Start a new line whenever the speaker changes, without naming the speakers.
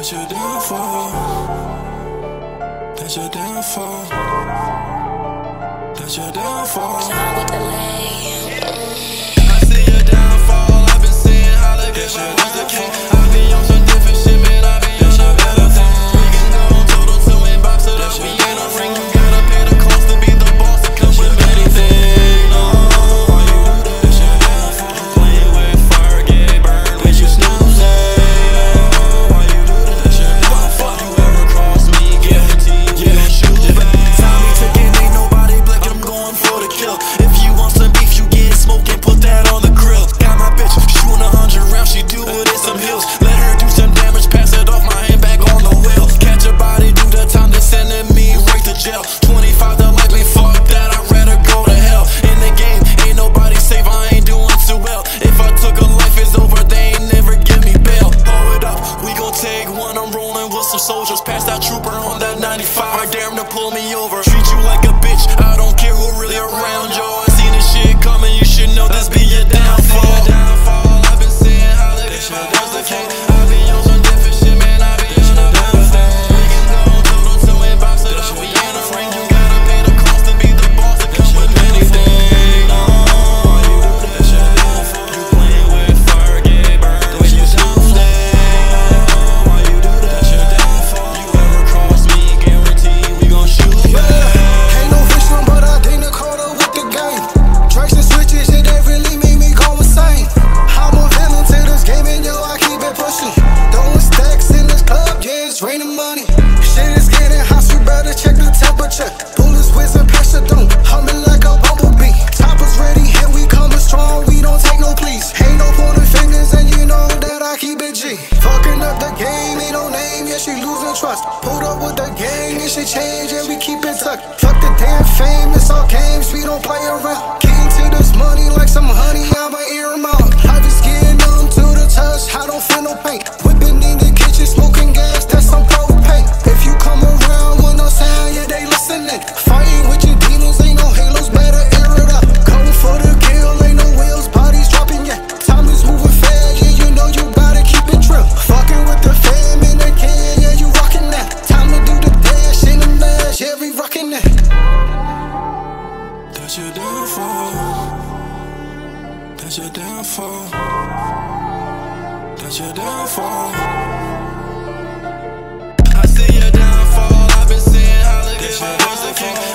That's your downfall. That's your downfall. That's your downfall.
Down with the lane.
I see your downfall. I've been seeing how they get my was the king. I be on some different shit, man. I be on some better thing. We can go on total to and box it up. We ain't a ring. You gotta pay the cost to be the boss. It comes with many things. Why you do that? That's your downfall. Playing with fire, get burned when you snooze. Why you do that? That's your downfall. You ever cross me, guarantee we gon' shoot back. Time me ticking, ain't nobody blicking. I'm going for the kill. If you want some beef, you get smoked and put that on the grill. Got my bitch shooting 100 rounds. She do it in some hills. Let her do some damage, pass it off my hand back on the wheel. Catch a body, do the time, they sending me right to jail. 25 to life, me fuck that. I'd rather go to hell. In the game, ain't nobody safe. I ain't doing too well. If I took a life, it's over. They ain't never give me bail. Hold it up, we gon' take one. I'm rolling with some soldiers. Pass that trooper on that 95. I dare him to pull me over. Treat you like a bitch. I don't care who really around, yo. I seen this shit coming. You should know this be your downfall. I've been seeing how they get my was the king. I be on some different shit, man. I be on a better thing. We can go on total to and box it up. We ain't a friend. You gotta pay the cost to be the boss. It comes with many things. Why you do that? That's your downfall. You playing with fire, get burned when you snooze. Why you do that? That's your downfall. You ever cross me, guarantee we gon' shoot back.
Ain't no vision, but I think the quarter with the game. Tracks and switches, shit that really made me go insane. I'm a villain to this game, and yo, I keep it pushing. Throwing stacks in this club, yeah, it's raining money. Shit is getting hot, so you better check the temperature. Bullets whizzing past the dome, humming like a bumblebee. Toppers ready, and we coming strong, we don't take no please. Ain't no pointing fingers, and you know that I keep it G. Fucking up the game, ain't no name, yeah, she losing trust. Pulled up with the gang, and shit change, and we keep it tucked. Fuck the damn fame, it's all games, we don't play around. Getting to this money like some honey, I'm an earmouth. I be skin numb to the touch, I don't feel no pain. Whipping in the kitchen, smoking gas, that's some propane. If you come around with no sound, yeah, they listening. Fighting with your demons, ain't no halos, better air it up. Going for the kill, ain't no wheels, bodies dropping, yeah. Time is moving fast, yeah, you know you gotta keep it trill. Fucking with the fam in the can, yeah, you rockin' that. Time to do the dash in the mash, yeah, we rockin' that.
That's your downfall. That's your downfall. That's your downfall. I see your downfall. I've been seeing how they get my was the king.